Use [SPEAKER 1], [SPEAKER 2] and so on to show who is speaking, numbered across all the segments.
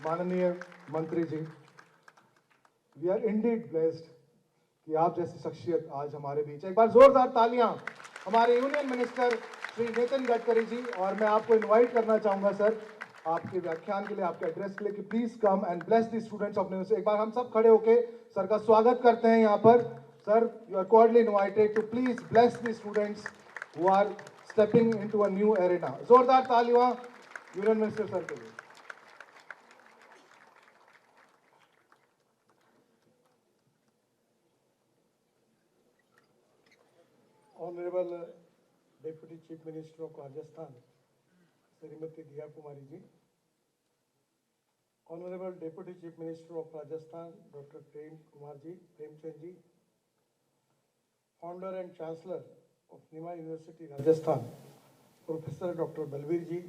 [SPEAKER 1] माननीय मंत्री जी, we are Indeed blessed कि आप जैसी शख्सियत आज हमारे बीच है। एक बार जोरदार तालियां हमारे यूनियन मिनिस्टर श्री नितिन गडकरी जी। और मैं आपको इनवाइट करना चाहूंगा सर आपके व्याख्यान के लिए, आपके एड्रेस के लिए कि please come and bless the students of university. एक बार हम सब खड़े होके सर का स्वागत करते हैं यहाँ पर। Sir, you are cordially invited to please bless the students who are stepping into a new arena. जोरदार तालियां यूनियन मिनिस्टर सर के लिए।
[SPEAKER 2] Honorable Deputy Chief Minister of Rajasthan, Srimati Diya Kumari ji, Honorable Deputy Chief Minister of Rajasthan, Dr. Premchand ji, Founder and Chancellor of Nima University, Rajasthan, Professor Dr. Balbir ji,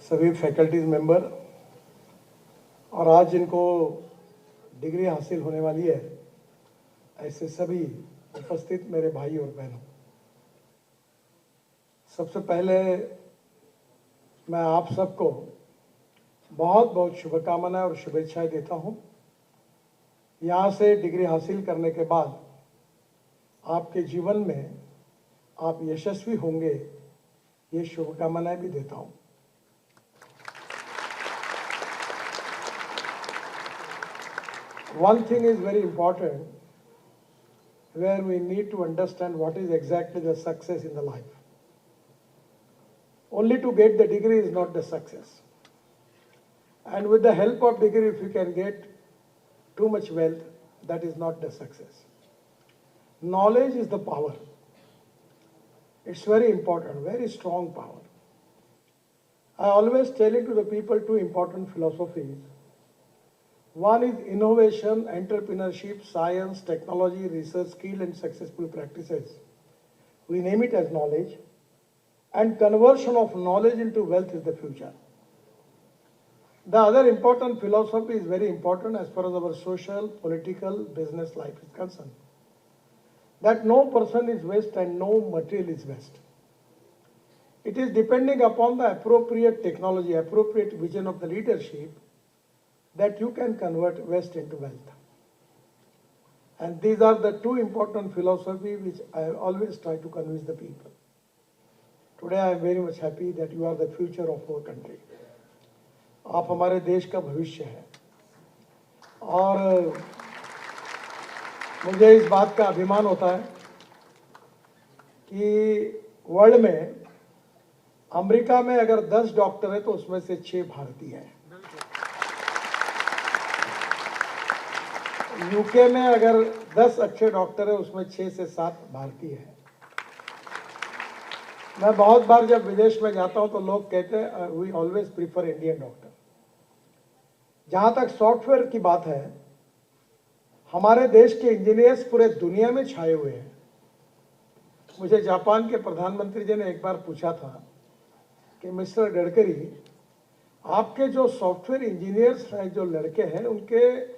[SPEAKER 2] सभी faculties member और आज जिनको degree हासिल होने वाली है ऐसे सभी उपस्थित मेरे भाई और बहनों, सबसे पहले मैं आप सबको बहुत बहुत शुभकामनाएं और शुभेच्छाएं देता हूं। यहाँ से डिग्री हासिल करने के बाद आपके जीवन में आप यशस्वी होंगे, ये शुभकामनाएं भी देता हूं। One thing is very important where we need to understand what is exactly the success in the life. Only to get the degree is not the success. And with the help of degree, if you can get too much wealth, that is not the success. Knowledge is the power. It's very important, very strong power. I always tell it to the people two important philosophies. One is innovation, entrepreneurship, science, technology, research, skill and successful practices. We name it as knowledge. And conversion of knowledge into wealth is the future. The other important philosophy is very important as far as our social, political, business life is concerned. That no person is waste and no material is waste. It is depending upon the appropriate technology, appropriate vision of the leadership, that you can convert waste into wealth. And these are the two important philosophies which I always try to convince the people. Today I am very much happy that you are the future of our country. आप हमारे देश का भविष्य है और मुझे इस बात का अभिमान होता है कि वर्ल्ड में अमेरिका में अगर 10 डॉक्टर है तो उसमें से 6 भारतीय हैं। यूके में अगर 10 अच्छे डॉक्टर है उसमें 6 से 7 भारतीय हैं। मैं बहुत बार जब विदेश में जाता हूं तो लोग कहते हैं we always prefer Indian doctor. जहां तक सॉफ्टवेयर की बात है, हमारे देश के इंजीनियर्स पूरे दुनिया में छाए हुए हैं। मुझे जापान के प्रधानमंत्री जी ने एक बार पूछा था कि मिस्टर गडकरी, आपके जो सॉफ्टवेयर इंजीनियर्स हैं, जो लड़के हैं, उनके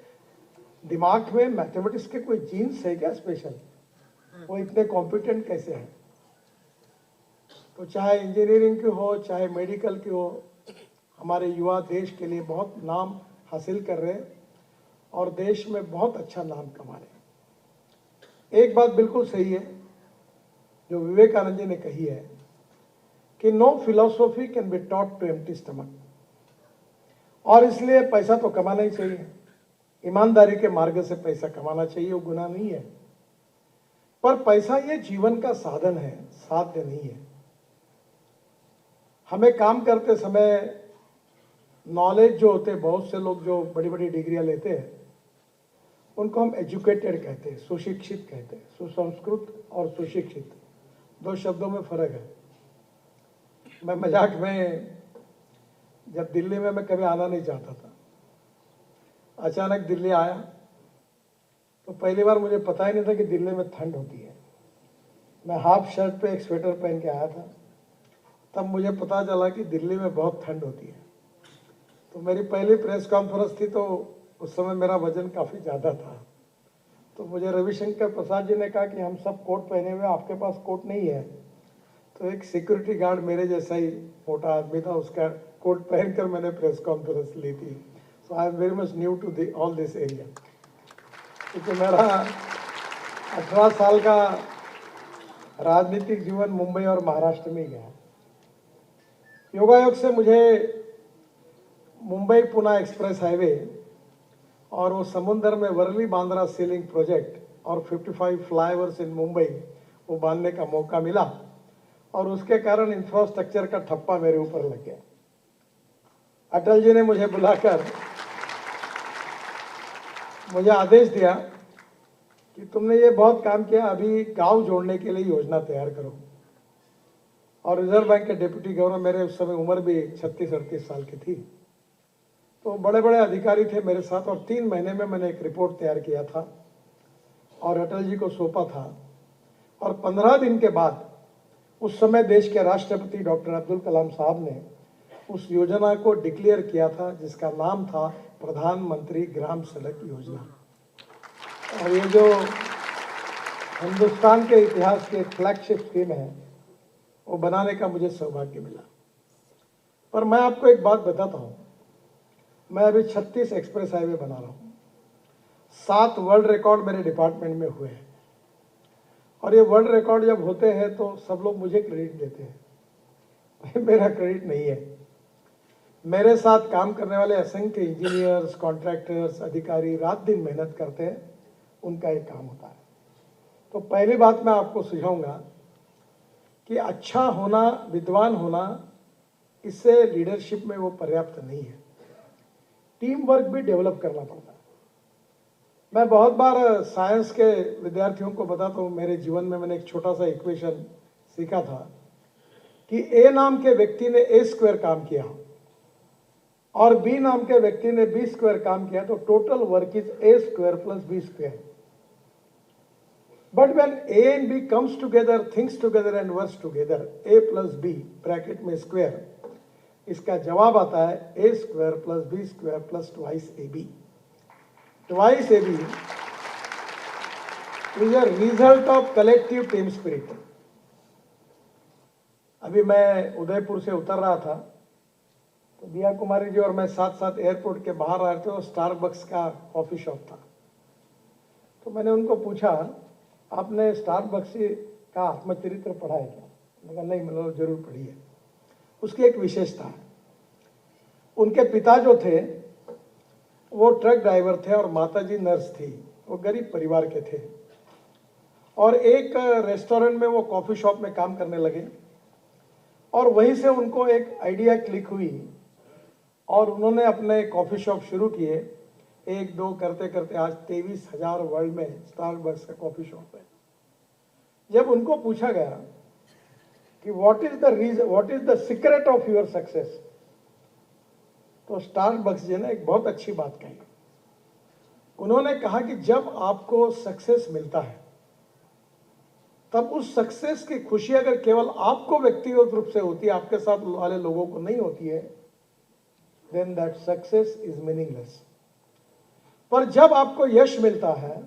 [SPEAKER 2] दिमाग में मैथमेटिक्स के कोई जीन्स है क्या स्पेशल? वो इतने कॉम्पिटेंट कैसे हैं? तो चाहे इंजीनियरिंग की हो, चाहे मेडिकल की हो, हमारे युवा देश के लिए बहुत नाम हासिल कर रहे हैं और देश में बहुत अच्छा नाम कमा रहे हैं। एक बात बिल्कुल सही है जो विवेकानंद जी ने कही है कि no philosophy can be taught to empty stomach. और इसलिए पैसा तो कमाना ही चाहिए, ईमानदारी के मार्ग से पैसा कमाना चाहिए, वो गुनाह नहीं है। पर पैसा ये जीवन का साधन है, साध्य नहीं है। हमें काम करते समय नॉलेज जो होते हैं, बहुत से लोग जो बड़ी बड़ी डिग्रियां लेते हैं उनको हम एजुकेटेड कहते हैं, सुशिक्षित कहते हैं। सुसंस्कृत और सुशिक्षित 2 शब्दों में फर्क है। मैं मजाक में जब दिल्ली में मैं कभी आना नहीं चाहता था, अचानक दिल्ली आया तो पहली बार मुझे पता ही नहीं था कि दिल्ली में ठंड होती है। मैं हाफ शर्ट पे एक स्वेटर पहन के आया था, तब मुझे पता चला कि दिल्ली में बहुत ठंड होती है। तो मेरी पहली प्रेस कॉन्फ्रेंस थी, तो उस समय मेरा वजन काफ़ी ज़्यादा था। तो मुझे रविशंकर प्रसाद जी ने कहा कि हम सब कोट पहने हुए, आपके पास कोट नहीं है। तो एक सिक्योरिटी गार्ड मेरे जैसा ही मोटा आदमी था, उसका कोट पहनकर मैंने प्रेस कॉन्फ्रेंस ली थी। So I am very much new to all this area, क्योंकि मेरा 18 साल का राजनीतिक जीवन मुंबई और महाराष्ट्र में गया। योगायोग से मुझे मुंबई पुणे एक्सप्रेस हाईवे और वो समुद्र में वर्ली बांद्रा सीलिंग प्रोजेक्ट और 55 फ्लाईओवर्स इन मुंबई वो बांधने का मौका मिला, और उसके कारण इंफ्रास्ट्रक्चर का ठप्पा मेरे ऊपर लग गया। अटल जी ने मुझे बुलाकर मुझे आदेश दिया कि तुमने ये बहुत काम किया, अभी गांव जोड़ने के लिए योजना तैयार करो। और रिजर्व बैंक के डिप्टी गवर्नर, मेरे उस समय उम्र भी 36-38 साल की थी, तो बड़े बड़े अधिकारी थे मेरे साथ, और 3 महीने में मैंने एक रिपोर्ट तैयार किया था और अटल जी को सौंपा था। और 15 दिन के बाद उस समय देश के राष्ट्रपति डॉक्टर अब्दुल कलाम साहब ने उस योजना को डिक्लेयर किया था, जिसका नाम था प्रधानमंत्री ग्राम सड़क योजना। और ये जो हिंदुस्तान के इतिहास की फ्लैगशिप स्कीम है, वो बनाने का मुझे सौभाग्य मिला। पर मैं आपको एक बात बताता हूँ, मैं अभी 36 एक्सप्रेस हाईवे बना रहा हूँ। 7 वर्ल्ड रिकॉर्ड मेरे डिपार्टमेंट में हुए हैं, और ये वर्ल्ड रिकॉर्ड जब होते हैं तो सब लोग मुझे क्रेडिट देते हैं, मेरा क्रेडिट नहीं है। मेरे साथ काम करने वाले असंख्य इंजीनियर्स, कॉन्ट्रैक्टर्स, अधिकारी रात दिन मेहनत करते हैं, उनका एक काम होता है। तो पहली बात मैं आपको सुझाऊंगा कि अच्छा होना, विद्वान होना, इससे लीडरशिप में वो पर्याप्त नहीं है। टीम वर्क भी डेवलप करना पड़ता है। मैं बहुत बार साइंस के विद्यार्थियों को बताता हूँ, मेरे जीवन में मैंने एक छोटा सा इक्वेशन सीखा था कि ए नाम के व्यक्ति ने ए स्क्वायर काम किया और बी नाम के व्यक्ति ने बी स्क्वायर काम किया, तो total work is A square plus B square. But when A and B comes together, thinks together and works together, A plus B bracket में स्क्वायर, इसका जवाब आता है A square plus B square plus twice A B. Twice A B is a result of collective team spirit. अभी मैं उदयपुर से उतर रहा था, तो दिया कुमारी जी और मैं साथ साथ एयरपोर्ट के बाहर आ रहे थे, और स्टारबक्स का कॉफी शॉप था। तो मैंने उनको पूछा, आपने स्टारबक्स का आत्मचरित्र पढ़ा है क्या? मैंने कहा नहीं, मैंने जरूर पढ़ी है। उसकी एक विशेषता है, उनके पिता जो थे वो ट्रक ड्राइवर थे और माताजी नर्स थी। वो गरीब परिवार के थे, और एक रेस्टोरेंट में वो कॉफी शॉप में काम करने लगे, और वहीं से उनको एक आइडिया क्लिक हुई और उन्होंने अपने कॉफी शॉप शुरू किए। 1-2 करते करते आज 23,000 वर्ल्ड में स्टारबक्स का कॉफी शॉप है। जब उनको पूछा गया कि what is the secret of your success, तो स्टारबक्स जी ने एक बहुत अच्छी बात कही। उन्होंने कहा कि जब आपको सक्सेस मिलता है, तब उस सक्सेस की खुशी अगर केवल आपको व्यक्तिगत रूप से होती है, आपके साथ वाले लोगों को नहीं होती है, then that success is meaningless. पर जब आपको यश मिलता है,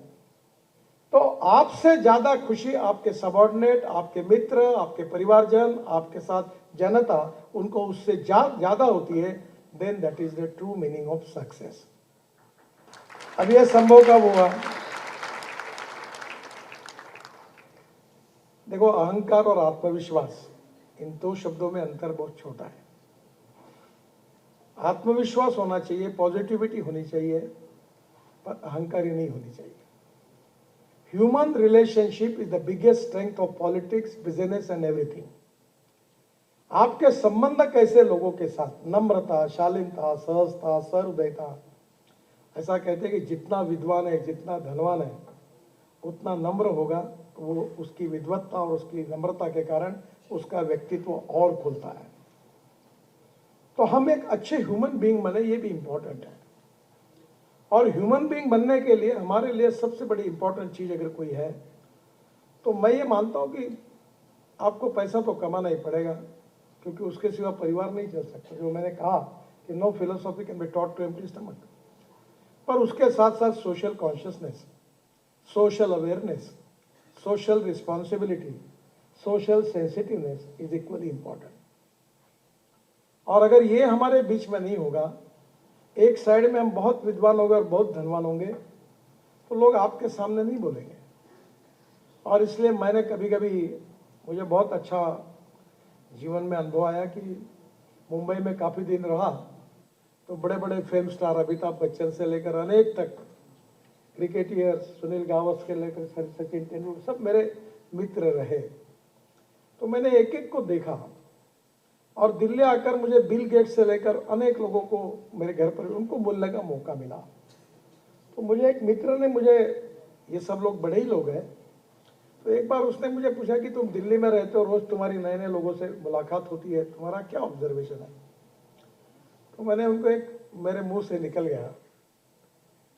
[SPEAKER 2] तो आपसे ज्यादा खुशी आपके सबऑर्डिनेट, आपके मित्र, आपके परिवारजन, आपके साथ जनता, उनको उससे ज्यादा होती है। Then that is the true meaning of success. अब यह संभव कब हुआ? देखो, अहंकार और आत्मविश्वास, इन 2 शब्दों में अंतर बहुत छोटा है। आत्मविश्वास होना चाहिए, पॉजिटिविटी होनी चाहिए, पर अहंकारी नहीं होनी चाहिए। Human relationship is the biggest strength of politics, business and everything. आपके संबंध कैसे लोगों के साथ, नम्रता, शालीनता, सहजता, सहृदयता। ऐसा कहते हैं कि जितना विद्वान है, जितना धनवान है, उतना नम्र होगा, तो वो उसकी विद्वत्ता और उसकी नम्रता के कारण उसका व्यक्तित्व और खुलता है। तो हम एक अच्छे ह्यूमन बीइंग बने, ये भी इंपॉर्टेंट है। और ह्यूमन बीइंग बनने के लिए हमारे लिए सबसे बड़ी इंपॉर्टेंट चीज अगर कोई है, तो मैं ये मानता हूं कि आपको पैसा तो कमाना ही पड़ेगा, क्योंकि उसके सिवा परिवार नहीं चल सकता। जो मैंने कहा कि no philosophy can be taught to empty stomach, पर उसके साथ साथ social consciousness, social awareness, social responsibility, social sensitiveness is equally important. और अगर ये हमारे बीच में नहीं होगा, एक साइड में हम बहुत विद्वान होंगे और बहुत धनवान होंगे, तो लोग आपके सामने नहीं बोलेंगे। और इसलिए मैंने कभी कभी, मुझे बहुत अच्छा जीवन में अनुभव आया कि मुंबई में काफ़ी दिन रहा तो बड़े बड़े फिल्म स्टार अमिताभ बच्चन से लेकर अनेक तक, क्रिकेटियर्स सुनील गावस्कर लेकर सचिन तेंदुलकर, सब मेरे मित्र रहे। तो मैंने एक एक को देखा और दिल्ली आकर मुझे बिल गेट्स से लेकर अनेक लोगों को मेरे घर पर उनको मिलने का मौका मिला। तो मुझे एक मित्र ने, मुझे, ये सब लोग बड़े ही लोग हैं, तो एक बार उसने मुझे पूछा कि तुम दिल्ली में रहते हो, रोज तुम्हारी नए नए लोगों से मुलाकात होती है, तुम्हारा क्या ऑब्जर्वेशन है? तो मैंने उनको, एक मेरे मुंह से निकल गया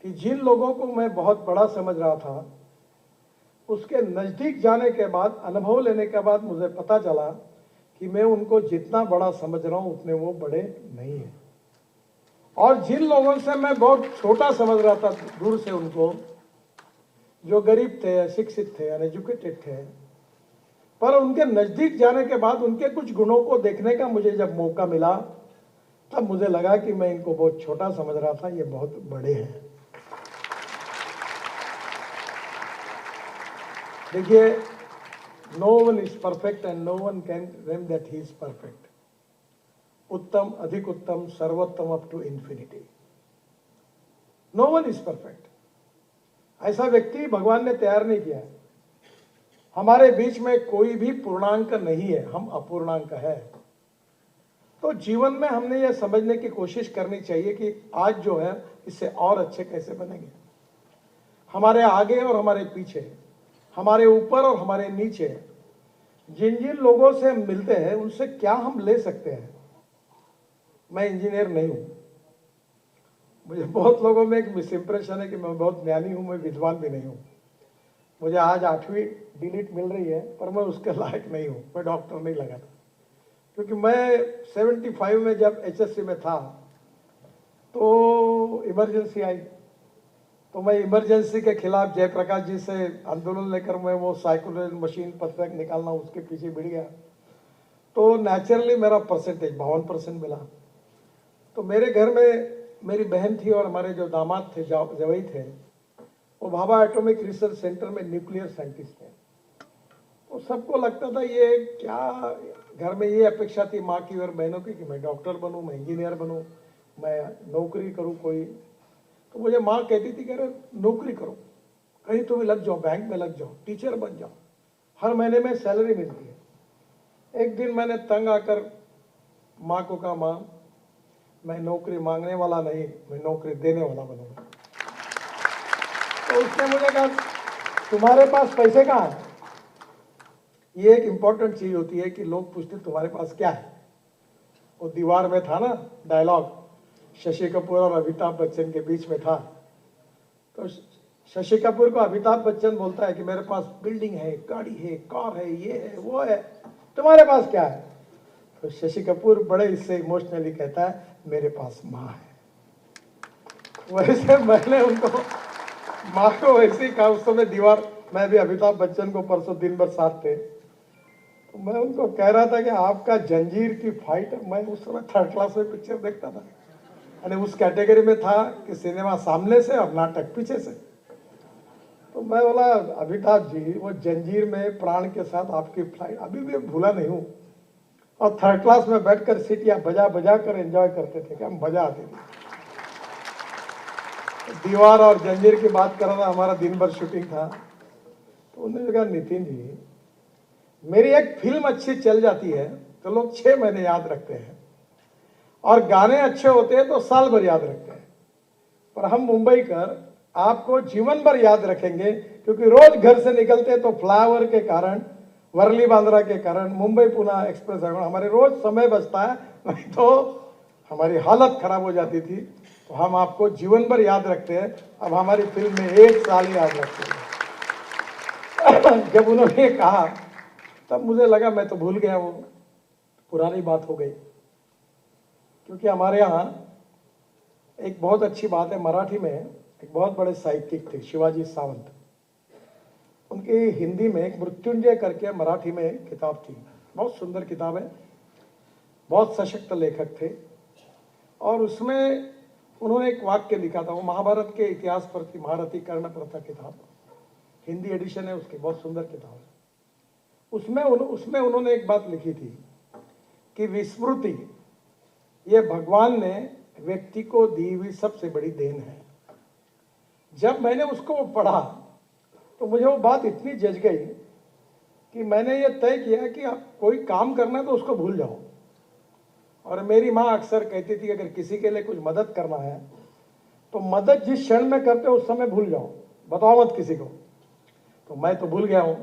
[SPEAKER 2] कि जिन लोगों को मैं बहुत बड़ा समझ रहा था, उसके नज़दीक जाने के बाद, अनुभव लेने के बाद मुझे पता चला कि मैं उनको जितना बड़ा समझ रहा हूं उतने वो बड़े नहीं हैं। और जिन लोगों से मैं बहुत छोटा समझ रहा था दूर से, उनको, जो गरीब थे, अशिक्षित थे, अनएजुकेटेड थे, पर उनके नज़दीक जाने के बाद उनके कुछ गुणों को देखने का मुझे जब मौका मिला, तब मुझे लगा कि मैं इनको बहुत छोटा समझ रहा था, ये बहुत बड़े हैं। देखिए, no one is perfect and no one can claim that he is perfect. उत्तम, अधिक उत्तम, सर्वोत्तम, up to infinity. No one is perfect. ऐसा व्यक्ति भगवान ने तैयार नहीं किया है। हमारे बीच में कोई भी पूर्णांक नहीं है, हम अपूर्णांक है। तो जीवन में हमने यह समझने की कोशिश करनी चाहिए कि आज जो है इससे और अच्छे कैसे बनेंगे। हमारे आगे और हमारे पीछे, हमारे ऊपर और हमारे नीचे, जिन जिन लोगों से हम मिलते हैं उनसे क्या हम ले सकते हैं। मैं इंजीनियर नहीं हूं, मुझे बहुत लोगों में एक मिस इंप्रेशन है कि मैं बहुत ज्ञानी हूं, मैं विद्वान भी नहीं हूं। मुझे आज 8वीं डिलीट मिल रही है, पर मैं उसके लायक नहीं हूं, मैं डॉक्टर नहीं लगा था। क्योंकि मैं 75 में जब HSC में था तो इमरजेंसी आई, तो मैं इमरजेंसी के खिलाफ जयप्रकाश जी से आंदोलन लेकर मैं वो साइक्लोन मशीन पत्रक निकालना, उसके पीछे भिड़ गया। तो नेचुरली मेरा परसेंटेज 52% मिला। तो मेरे घर में मेरी बहन थी और हमारे जो दामाद थे, जवाई थे, वो भाभा एटॉमिक रिसर्च सेंटर में न्यूक्लियर साइंटिस्ट थे। तो सबको लगता था ये क्या, घर में ये अपेक्षा थी माँ की और बहनों की कि मैं डॉक्टर बनूं, मैं इंजीनियर बनूं, मैं नौकरी करूं कोई। तो मुझे माँ कहती थी कि अरे नौकरी करो, कहीं तुम्हें लग जाओ, बैंक में लग जाओ, टीचर बन जाओ, हर महीने में सैलरी मिलती है। एक दिन मैंने तंग आकर माँ को कहा, माँ मैं नौकरी मांगने वाला नहीं, मैं नौकरी देने वाला बनूंगा। तो उसने मुझे कहा तुम्हारे पास पैसे कहाँ हैं? ये एक इंपॉर्टेंट चीज होती है कि लोग पूछते तुम्हारे पास क्या है। वो दीवार में था ना डायलॉग, शशि कपूर और अमिताभ बच्चन के बीच में था। तो शशि कपूर को अमिताभ बच्चन बोलता है कि मेरे पास बिल्डिंग है, गाड़ी है, कार है, ये है, वो है, तुम्हारे पास क्या है? तो शशि कपूर बड़े इससे इमोशनली कहता है मेरे पास माँ है। वैसे मैंने उनको, माँ को वैसे ही कहा। उस समय दीवार, मैं भी अमिताभ बच्चन को परसों दिन भर साथ थे, तो मैं उनको कह रहा था कि आपका जंजीर की फाइट, मैं उस समय 3rd क्लास में पिक्चर देखता था, यानी उस कैटेगरी में था कि सिनेमा सामने से और नाटक पीछे से। तो मैं बोला अमिताभ जी, वो जंजीर में प्राण के साथ आपकी फ्लाइट अभी भी भूला नहीं हूँ। और 3rd क्लास में बैठकर सीटियां बजा बजा कर एंजॉय करते थे, क्या मजा आती थी। दीवार और जंजीर की बात कर रहा था, हमारा दिन भर शूटिंग था। तो उन्होंने कहा नितिन जी, मेरी एक फिल्म अच्छी चल जाती है तो लोग 6 महीने याद रखते हैं, और गाने अच्छे होते हैं तो साल भर याद रखते हैं, पर हम मुंबई कर आपको जीवन भर याद रखेंगे। क्योंकि रोज घर से निकलते तो फ्लाईओवर के कारण, वर्ली बांद्रा के कारण, मुंबई पुणे एक्सप्रेस हमारे रोज समय बचता है, नहीं तो हमारी हालत खराब हो जाती थी। तो हम आपको जीवन भर याद रखते हैं। अब हमारी फिल्म में 1 साल याद रखते हैं। जब उन्होंने कहा तब मुझे लगा मैं तो भूल गया, वो पुरानी बात हो गई। क्योंकि हमारे यहाँ एक बहुत अच्छी बात है, मराठी में एक बहुत बड़े साहित्यिक थे शिवाजी सावंत, उनकी हिंदी में एक मृत्युंजय करके मराठी में किताब थी, बहुत सुंदर किताब है। बहुत सशक्त लेखक थे। और उसमें उन्होंने एक वाक्य लिखा था, वो महाभारत के इतिहास पर थी, महारथी कर्ण प्रथा किताब, हिंदी एडिशन है उसकी, बहुत सुंदर किताब है। उसमें उन्होंने एक बात लिखी थी कि विस्मृति ये भगवान ने व्यक्ति को दी हुई सबसे बड़ी देन है। जब मैंने उसको पढ़ा तो मुझे वो बात इतनी जज गई कि मैंने ये तय किया कि आप कोई काम करना है तो उसको भूल जाओ। और मेरी माँ अक्सर कहती थी अगर किसी के लिए कुछ मदद करना है तो मदद जिस क्षण में करते हो उस समय भूल जाओ, बताओ मत किसी को। तो मैं तो भूल गया हूं,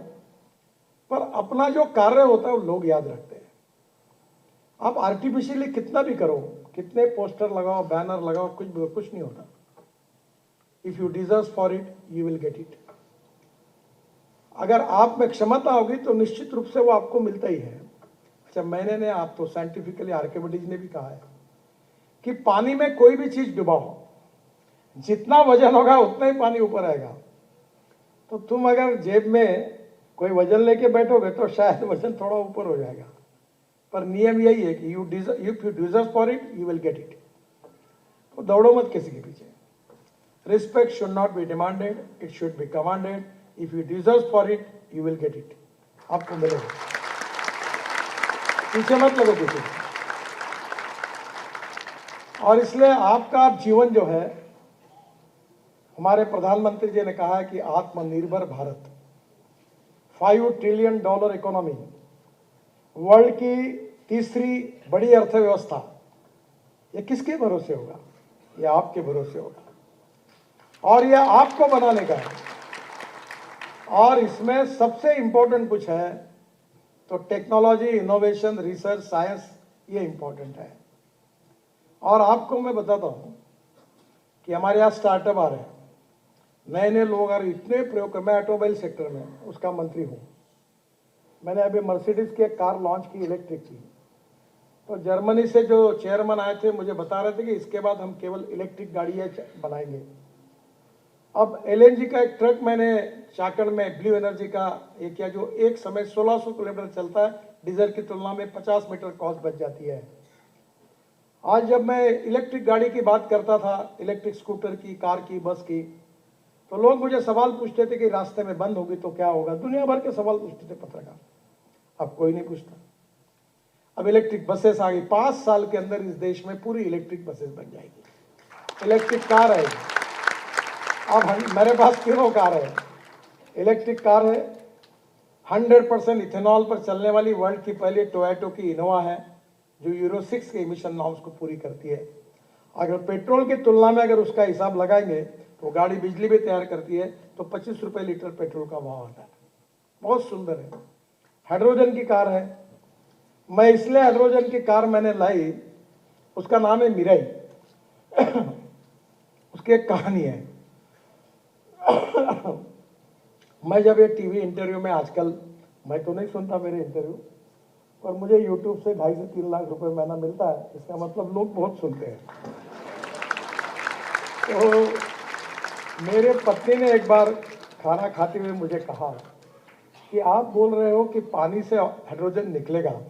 [SPEAKER 2] पर अपना जो कार्य होता है वो लोग याद रखते हैं। आप आर्टिफिशियली कितना भी करो, कितने पोस्टर लगाओ, बैनर लगाओ, कुछ नहीं होता। If you deserve for it you will get it. अगर आप में क्षमता होगी तो निश्चित रूप से वो आपको मिलता ही है। अच्छा, मैंने ने आप तो साइंटिफिकली आर्किमिडीज ने भी कहा है कि पानी में कोई भी चीज डुबाओ, जितना वजन होगा उतना ही पानी ऊपर आएगा। तो तुम अगर जेब में कोई वजन लेके बैठोगे तो शायद वजन थोड़ा ऊपर हो जाएगा, पर नियम यही है कि if you deserve for it you will get it. तो दौड़ो मत किसी के पीछे। Respect should not be demanded, it should be commanded. If you deserve for it you will get it, आपको मिलेगा, पीछे मत लगो किसी। और इसलिए आपका जीवन जो है, हमारे प्रधानमंत्री जी ने कहा है कि आत्मनिर्भर भारत, $5 ट्रिलियन इकोनॉमी, वर्ल्ड की तीसरी बड़ी अर्थव्यवस्था, ये किसके भरोसे होगा? ये आपके भरोसे होगा, और ये आपको बनाने का है। और इसमें सबसे इंपॉर्टेंट कुछ है तो टेक्नोलॉजी, इनोवेशन, रिसर्च, साइंस, ये इंपॉर्टेंट है। और आपको मैं बताता हूं कि हमारे यहाँ स्टार्टअप आ रहे हैं, नए नए लोग आ रहे, इतने प्रयोग कर। मैं ऑटोमोबाइल सेक्टर में उसका मंत्री हूं। मैंने अभी मर्सिडीज की एक कार लॉन्च की, इलेक्ट्रिक की। तो जर्मनी से जो चेयरमैन आए थे मुझे बता रहे थे कि इसके बाद हम केवल इलेक्ट्रिक गाड़ियाँ बनाएंगे। अब एलएनजी का एक ट्रक मैंने चाकण में, ब्लू एनर्जी का एक किया, जो एक समय 1600 किलोमीटर चलता है, डीजल की तुलना में 50 मीटर कॉस्ट बच जाती है। आज जब मैं इलेक्ट्रिक गाड़ी की बात करता था, इलेक्ट्रिक स्कूटर की, कार की, बस की, तो लोग मुझे सवाल पूछते थे कि रास्ते में बंद होगी तो क्या होगा। दुनिया भर के सवाल पूछते थे पत्रकार, अब कोई नहीं पूछता। अब इलेक्ट्रिक बसेस आ गई, 5 साल के अंदर इस देश में पूरी इलेक्ट्रिक बसेस बन जाएगी, इलेक्ट्रिक कार आएगी। अब मेरे पास तीनों कार है, इलेक्ट्रिक कार है, 100% इथेनॉल पर चलने वाली, वर्ल्ड की पहली टोयोटा की इनोवा है जो यूरो 6 के इमिशन नॉर्म्स को पूरी करती है। अगर पेट्रोल की तुलना में अगर उसका हिसाब लगाएंगे तो गाड़ी बिजली भी तैयार करती है, तो 25 रुपये लीटर पेट्रोल का भाव आता है, बहुत सुंदर है। हाइड्रोजन की कार है, मैं इसलिए हाइड्रोजन की कार मैंने लाई, उसका नाम है मिराई। उसकी एक कहानी है। मैं जब ये टीवी इंटरव्यू में, आजकल मैं तो नहीं सुनता मेरे इंटरव्यू, पर मुझे यूट्यूब से 2.5 से 3 लाख रुपए महीना मिलता है, इसका मतलब लोग बहुत सुनते हैं। तो मेरे पत्नी ने एक बार खाना खाते हुए मुझे कहा कि आप बोल रहे हो कि पानी से हाइड्रोजन निकलेगा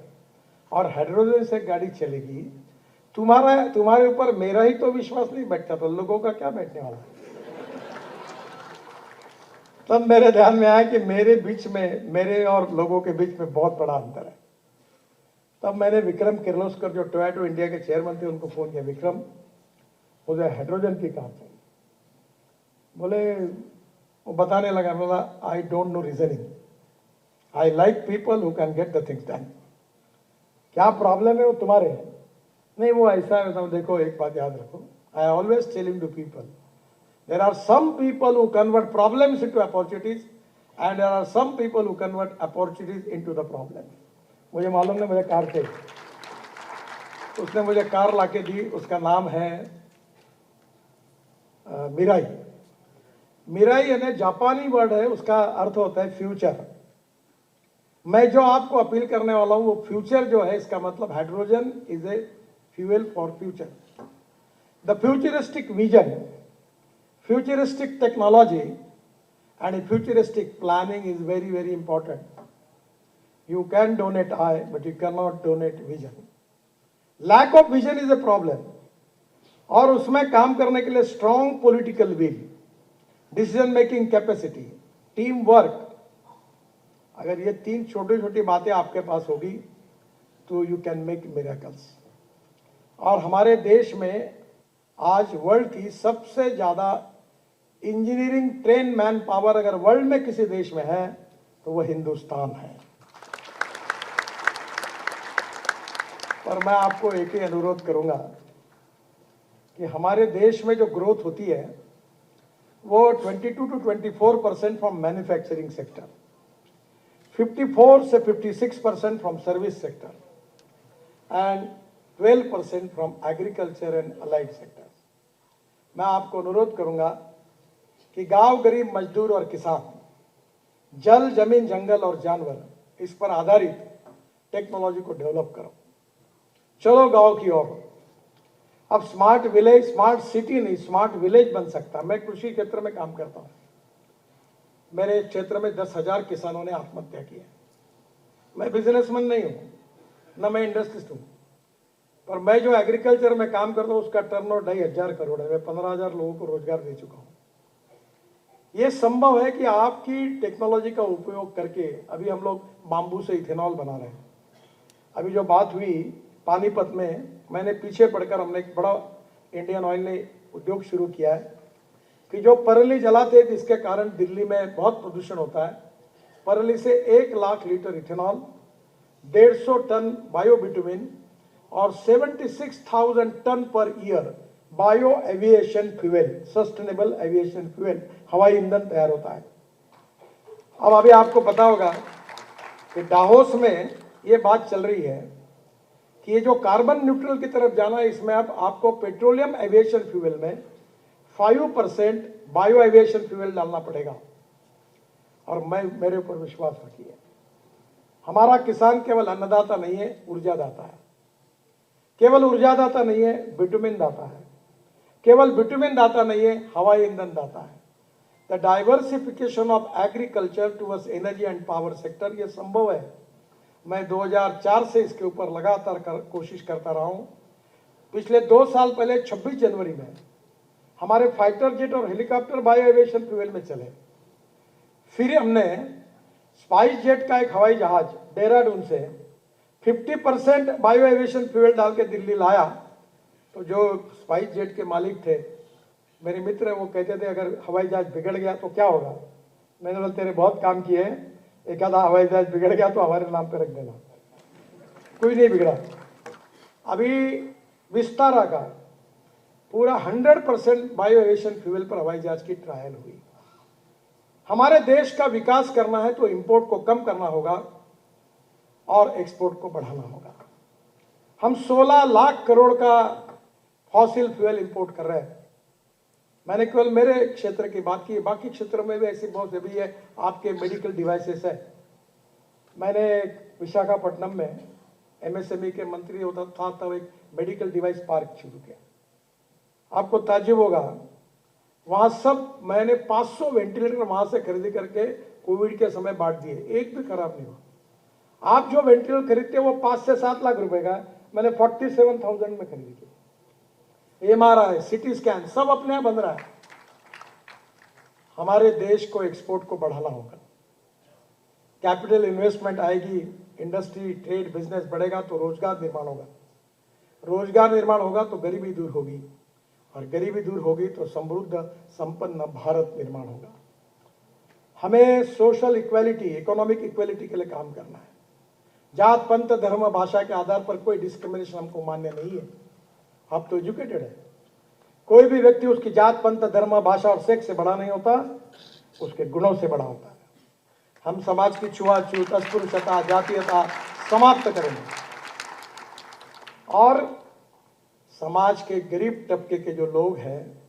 [SPEAKER 2] और हाइड्रोजन से गाड़ी चलेगी, तुम्हारे ऊपर मेरा ही तो विश्वास नहीं बैठता, तो लोगों का क्या बैठने वाला है? तब मेरे ध्यान में आया कि मेरे और लोगों के बीच में बहुत बड़ा अंतर है। तब मैंने विक्रम किर्लोस्कर, जो टोयोटा इंडिया के चेयरमैन थे, उनको फोन किया, विक्रम मुझे हाइड्रोजन की कार चाहिए। बोले, वो बताने लगा, बोला I don't know reasoning, I like people who can get the things done. क्या प्रॉब्लम है वो तुम्हारे है, नहीं वो ऐसा है। देखो एक बात याद रखो, I always telling to people, there are some people who convert problems into opportunities and there are some people who convert opportunities into the problem। मुझे मालूम नहीं, मुझे कार चाहिए। उसने मुझे कार लाके दी, उसका नाम है मिराई। मिराई यानी जापानी वर्ड है, उसका अर्थ होता है फ्यूचर। मैं जो आपको अपील करने वाला हूं वो फ्यूचर जो है, इसका मतलब hydrogen is a fuel for future. The futuristic vision, futuristic technology and futuristic planning is very, very important. You can donate eye, but you cannot donate vision. Lack of vision is a problem, और उसमें काम करने के लिए strong political will, decision making capacity, team work, अगर ये 3 छोटी छोटी बातें आपके पास होगी तो यू कैन मेक मिरेकल्स। और हमारे देश में आज वर्ल्ड की सबसे ज्यादा इंजीनियरिंग ट्रेन मैन पावर अगर वर्ल्ड में किसी देश में है तो वह हिंदुस्तान है। पर मैं आपको एक ही अनुरोध करूंगा कि हमारे देश में जो ग्रोथ होती है वो 22 to 24% फ्रॉम मैन्युफैक्चरिंग सेक्टर, 54 से 56% from service sector and 12% from agriculture and allied sector. मैं आपको अनुरोध करूंगा कि गांव, गरीब, मजदूर और किसान, जल, जमीन, जंगल और जानवर, इस पर आधारित टेक्नोलॉजी को डेवलप करो। चलो गांव की ओर। अब स्मार्ट विलेज, स्मार्ट सिटी नहीं, स्मार्ट विलेज बन सकता। मैं कृषि क्षेत्र में काम करता हूं। मेरे क्षेत्र में 10,000 किसानों ने आत्महत्या की है। मैं बिजनेसमैन नहीं हूं, न मैं इंडस्ट्रिस्ट हूं, पर मैं जो एग्रीकल्चर में काम करता हूं उसका टर्नओवर 2,500 करोड़ है। मैं 15,000 लोगों को रोजगार दे चुका हूं। यह संभव है कि आपकी टेक्नोलॉजी का उपयोग करके, अभी हम लोग बांबू से इथेनॉल बना रहे हैं। अभी जो बात हुई पानीपत में, मैंने पीछे पढ़कर, हमने एक बड़ा इंडियन ऑयल ने उद्योग शुरू किया है कि जो पराली जलाते थे इसके कारण दिल्ली में बहुत प्रदूषण होता है। पराली से 1 lakh litre ethanol, 150 tonne bio bitumen और 76,000 tonne per year bio aviation fuel, sustainable aviation fuel, हवाई ईंधन तैयार होता है। अब अभी आपको पता होगा कि दाहोस में ये बात चल रही है कि ये जो कार्बन न्यूट्रल की तरफ जाना है, इसमें अब आपको पेट्रोलियम एविएशन फ्यूल में 5% बायो एविएशन फ्यूल डालना पड़ेगा। और मेरे ऊपर विश्वास रखिए, हमारा किसान केवल अन्नदाता नहीं है, ऊर्जादाता है। केवल ऊर्जादाता नहीं है, बिटुमिन दाता है। केवल बिटुमिन दाता नहीं है, हवाई ईंधन दाता है। The diversification of agriculture towards energy and power sector, ये संभव है। मैं 2004 से इसके ऊपर लगातार कोशिश करता रहा हूं। पिछले 2 साल पहले 26 जनवरी में हमारे फाइटर जेट और हेलीकॉप्टर बायो एविएशन फ्यूल में चले। फिर हमने स्पाइस जेट का एक हवाई जहाज देहरादून से 50% बायो एविएशन फ्यूल डाल के दिल्ली लाया। तो जो स्पाइस जेट के मालिक थे, मेरे मित्र हैं, वो कहते थे अगर हवाई जहाज बिगड़ गया तो क्या होगा। मैंने बोला तेरे बहुत काम किए हैं, एक आधा हवाई जहाज बिगड़ गया तो हमारे नाम पे रख देना। कोई नहीं बिगड़ा। अभी विस्तारा का पूरा 100% बायो एविएशन फ्यूल पर हवाई जहाज की ट्रायल हुई। हमारे देश का विकास करना है तो इंपोर्ट को कम करना होगा और एक्सपोर्ट को बढ़ाना होगा। हम 16 लाख करोड़ का फॉसिल फ्यूल इंपोर्ट कर रहे हैं। मैंने केवल मेरे क्षेत्र की बात की, बाकी क्षेत्रों में भी ऐसी बहुत भी है। आपके मेडिकल डिवाइसेस है। मैंने विशाखापट्टनम में एमएसएमई के मंत्री होता था तब एक मेडिकल डिवाइस पार्क शुरू किया। आपको ताज्जुब होगा, वहां सब मैंने 500 वेंटिलेटर वहां से खरीदी करके कोविड के समय बांट दिए, एक भी खराब नहीं हुआ। आप जो वेंटिलेटर खरीदते हो वो 5 से 7 लाख रुपए का, मैंने 47,000 में खरीदी थी। एमआरआई, सिटी स्कैन सब अपने यहां बन रहा है। हमारे देश को एक्सपोर्ट को बढ़ाना होगा। कैपिटल इन्वेस्टमेंट आएगी, इंडस्ट्री, ट्रेड, बिजनेस बढ़ेगा तो रोजगार निर्माण होगा। रोजगार निर्माण होगा तो गरीबी दूर होगी, और गरीबी दूर होगी तो समृद्ध संपन्न भारत निर्माण होगा। हमें सोशल इक्वालिटी, इकोनॉमिक इक्वालिटी के लिए काम करना है। जात, पंथ, धर्म, भाषा के आधार पर कोई डिस्क्रिमिनेशन हमको मान्य नहीं है। आप तो एजुकेटेड है। कोई भी व्यक्ति उसकी जात, पंथ, धर्म, भाषा और सेक्स से बड़ा नहीं होता, उसके गुणों से बड़ा होता है। हम समाज की छुआछूत, अस्पृश्यता, जातीयता समाप्त करेंगे और समाज के गरीब तबके के जो लोग हैं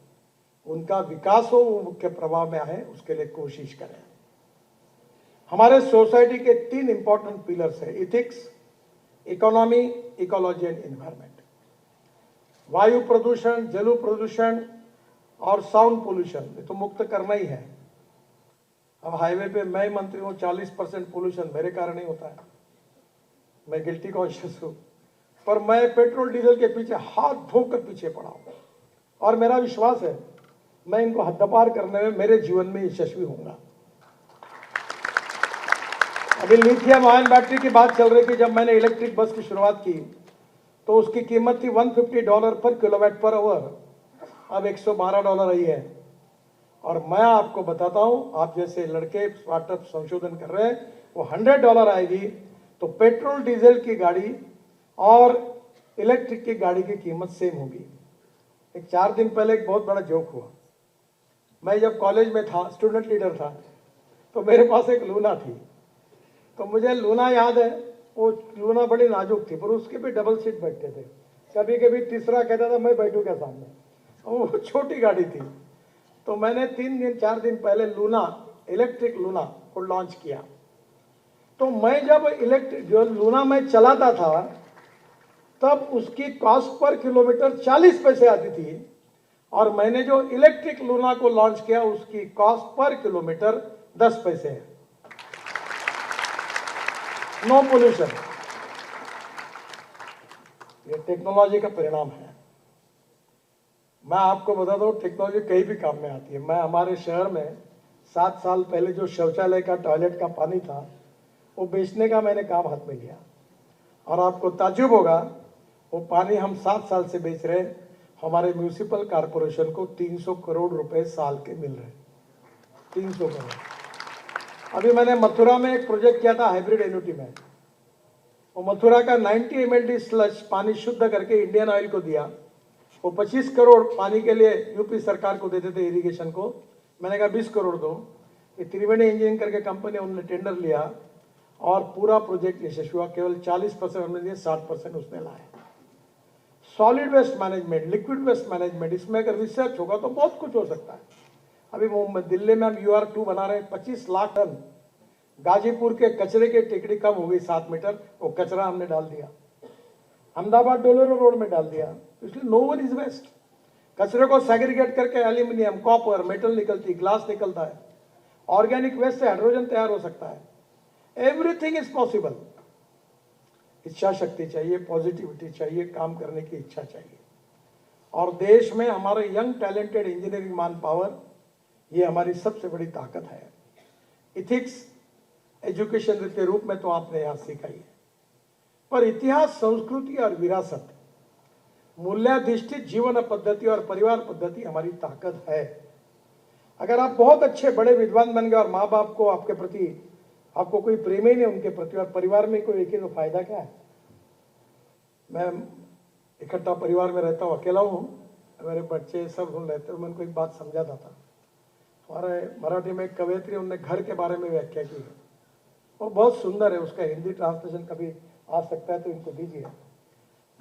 [SPEAKER 2] उनका विकास हो, वो मुख्य प्रभाव में आए, उसके लिए कोशिश करें। हमारे सोसाइटी के 3 इंपॉर्टेंट पिलर्स है: ethics, economy, ecology and environment. वायु प्रदूषण, जल प्रदूषण और साउंड पोल्यूशन ये तो मुक्त करना ही है। अब हाईवे पे मैं मंत्री हूं, 40% पोल्यूशन मेरे कारण ही होता है। मैं गिल्टी कॉन्शियस हूं। पर मैं पेट्रोल डीजल के पीछे हाथ धोकर पीछे पड़ा हूं और मेरा विश्वास है मैं इनको हद्दपार करने में मेरे जीवन में यशस्वी होऊंगा। अभी लिथियम आयन बैटरी की बात चल रही थी। जब मैंने इलेक्ट्रिक बस की शुरुआत की तो उसकी कीमत थी $150 पर किलोवाट पर आवर, अब $112 रही है। और मैं आपको बताता हूं, आप जैसे लड़के स्टार्टअप संशोधन कर रहे हैं, वो $100 आएगी तो पेट्रोल डीजल की गाड़ी और इलेक्ट्रिक की गाड़ी की कीमत सेम होगी। एक 4 दिन पहले एक बहुत बड़ा जोक हुआ। मैं जब कॉलेज में था, स्टूडेंट लीडर था, तो मेरे पास एक लूना थी। तो मुझे लूना याद है, वो लूना बड़ी नाजुक थी, पर उसके भी डबल सीट बैठते थे। कभी कभी तीसरा कहता था मैं बैठूं क्या सामने, और वो छोटी गाड़ी थी। तो मैंने 4 दिन पहले लूना, इलेक्ट्रिक लूना को लॉन्च किया। तो मैं जब इलेक्ट्रिक जो लूना मैं चलाता था तब उसकी कॉस्ट पर किलोमीटर 40 पैसे आती थी, और मैंने जो इलेक्ट्रिक लूना को लॉन्च किया उसकी कॉस्ट पर किलोमीटर 10 पैसे है। No pollution. ये टेक्नोलॉजी का परिणाम है। मैं आपको बता दूं, टेक्नोलॉजी कहीं भी काम में आती है। मैं हमारे शहर में 7 साल पहले जो शौचालय का, टॉयलेट का पानी था, वो बेचने का मैंने काम हाथ में लिया, और आपको ताज्जुब होगा, वो पानी हम 7 साल से बेच रहे हैं। हमारे म्यूनिसिपल कॉरपोरेशन को 300 करोड़ रुपए साल के मिल रहे हैं, 300 करोड़। अभी मैंने मथुरा में एक प्रोजेक्ट किया था हाइब्रिड एन्युटी में। वो मथुरा का 90 ml स्लज पानी शुद्ध करके इंडियन ऑयल को दिया। वो 25 करोड़ पानी के लिए यूपी सरकार को देते थे, इरिगेशन को। मैंने कहा 20 करोड़ दो। ये त्रिवेणी इंजीनियरिंग करके कंपनी, उन्होंने टेंडर लिया और पूरा प्रोजेक्ट यशस्वी हुआ। केवल 40% हमने दिए, 60% उसने लाए। Solid waste management, liquid waste management, इसमें अगर रिसर्च होगा तो बहुत कुछ हो सकता है। अभी दिल्ली में हम UR2 बना रहे हैं, 25 लाख टन। गाजीपुर के कचरे की टिकड़ी कम हो गई 7 मीटर, वो कचरा हमने डाल दिया। अहमदाबाद डोलेरो रोड में डाल दिया। इसलिए नो वन इज वेस्ट। कचरे को सेग्रीगेट करके एल्यूमिनियम, कॉपर, मेटल निकलती, ग्लास निकलता है। ऑर्गेनिक वेस्ट से हाइड्रोजन तैयार हो सकता है। Everything is possible. इच्छा शक्ति चाहिए, पॉजिटिविटी चाहिए, काम करने की इच्छा चाहिए। और देश में हमारे young talented engineering man power, ये हमारी सबसे बड़ी ताकत है। इथिक्स एजुकेशन के रूप में तो आपने यहाँ सीखा ही है, पर इतिहास, संस्कृति और विरासत, मूल्याधिष्ठित जीवन पद्धति और परिवार पद्धति हमारी ताकत है। अगर आप बहुत अच्छे बड़े विद्वान बन गए और माँ बाप को आपके प्रति, आपको कोई प्रेम ही नहीं उनके प्रति, और परिवार में कोई एक ही, तो फायदा क्या है। मैं इकट्ठा परिवार में रहता हूँ, अकेला हूँ, मेरे बच्चे सब रहते हैं। मैं उनको एक बात समझाता था। हमारे मराठी में एक कवयित्री, उनने घर के बारे में व्याख्या की है, वो बहुत सुंदर है। उसका हिंदी ट्रांसलेशन कभी आ सकता है तो इनको दीजिए।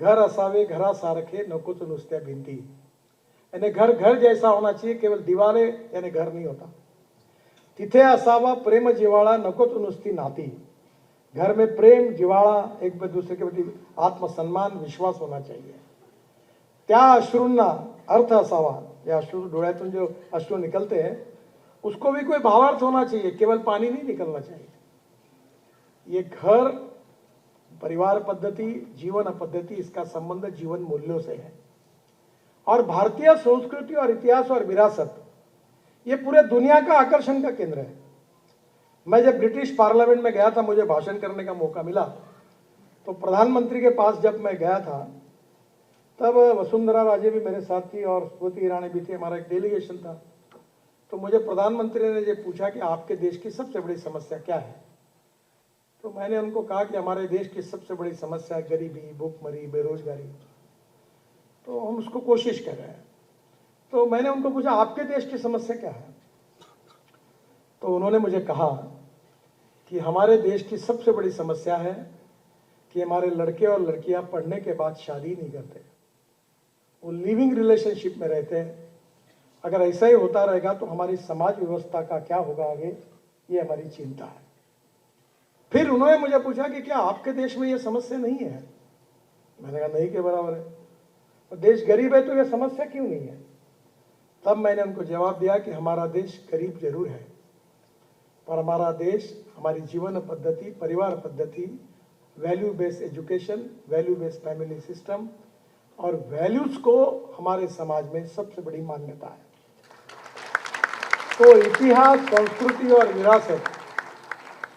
[SPEAKER 2] घर असावे घरा सारखे, नको तो नुसत्या भिंती। यानी घर घर जैसा होना चाहिए, केवल दीवारें यानी घर नहीं होता। तिथे असावा प्रेम जिवाळा, नको तो नुसती नाती। घर में प्रेम, जिवाळा, एक दूसरे के प्रति आत्मसन्मान, विश्वास होना चाहिए। त्या अश्रूंना अर्थ असावा। या अश्रू, डोळ्यातून जो अश्रू निकलते हैं उसको भी कोई भावार्थ होना चाहिए, केवल पानी नहीं निकलना चाहिए। ये घर, परिवार पद्धति, जीवन पद्धति, इसका संबंध जीवन मूल्यों से है। और भारतीय संस्कृति और इतिहास और विरासत, ये पूरे दुनिया का आकर्षण का केंद्र है। मैं जब ब्रिटिश पार्लियामेंट में गया था, मुझे भाषण करने का मौका मिला, तो प्रधानमंत्री के पास जब मैं गया था तब वसुंधरा राजे भी मेरे साथ थी और स्मृति ईरानी भी थी, हमारा एक डेलीगेशन था। तो मुझे प्रधानमंत्री ने ये पूछा कि आपके देश की सबसे बड़ी समस्या क्या है। तो मैंने उनको कहा कि हमारे देश की सबसे बड़ी समस्या है गरीबी, भूखमरी, बेरोजगारी। तो हम उसको कोशिश कर रहे हैं। तो मैंने उनको पूछा आपके देश की समस्या क्या है। तो उन्होंने मुझे कहा कि हमारे देश की सबसे बड़ी समस्या है कि हमारे लड़के और लड़कियां पढ़ने के बाद शादी नहीं करते, वो लिविंग रिलेशनशिप में रहते हैं। अगर ऐसा ही होता रहेगा तो हमारी समाज व्यवस्था का क्या होगा आगे, ये हमारी चिंता है। फिर उन्होंने मुझे पूछा कि क्या आपके देश में ये समस्या नहीं है। मैंने कहा नहीं के बराबर है। तो देश गरीब है तो ये समस्या क्यों नहीं है। तब मैंने उनको जवाब दिया कि हमारा देश गरीब जरूर है, पर हमारा देश, हमारी जीवन पद्धति, परिवार पद्धति value based education, value based family system और वैल्यूज को हमारे समाज में सबसे बड़ी मान्यता है। तो इतिहास, संस्कृति और विरासत,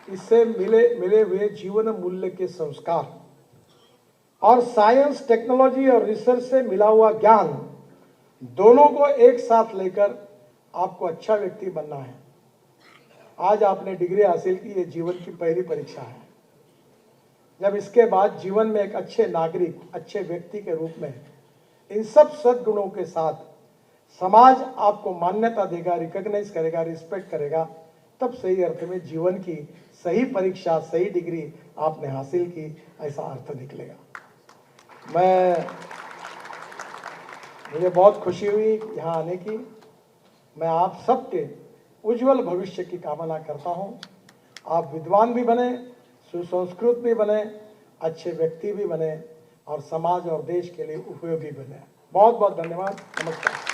[SPEAKER 2] इससे मिले हुए जीवन मूल्य के संस्कार और साइंस, टेक्नोलॉजी और रिसर्च से मिला हुआ ज्ञान, दोनों को एक साथ लेकर आपको अच्छा व्यक्ति बनना है। आज आपने डिग्री हासिल की, ये जीवन की पहली परीक्षा है। जब इसके बाद जीवन में एक अच्छे नागरिक, अच्छे व्यक्ति के रूप में इन सब सद्गुणों के साथ समाज आपको मान्यता देगा, रिकॉग्नाइज करेगा, रिस्पेक्ट करेगा, तब सही अर्थ में जीवन की सही परीक्षा, सही डिग्री आपने हासिल की, ऐसा अर्थ निकलेगा। मुझे बहुत खुशी हुई यहाँ आने की। मैं आप सबके उज्जवल भविष्य की कामना करता हूँ। आप विद्वान भी बने, सुसंस्कृत भी बने, अच्छे व्यक्ति भी बने और समाज और देश के लिए उपयोगी बने। बहुत बहुत धन्यवाद। नमस्कार।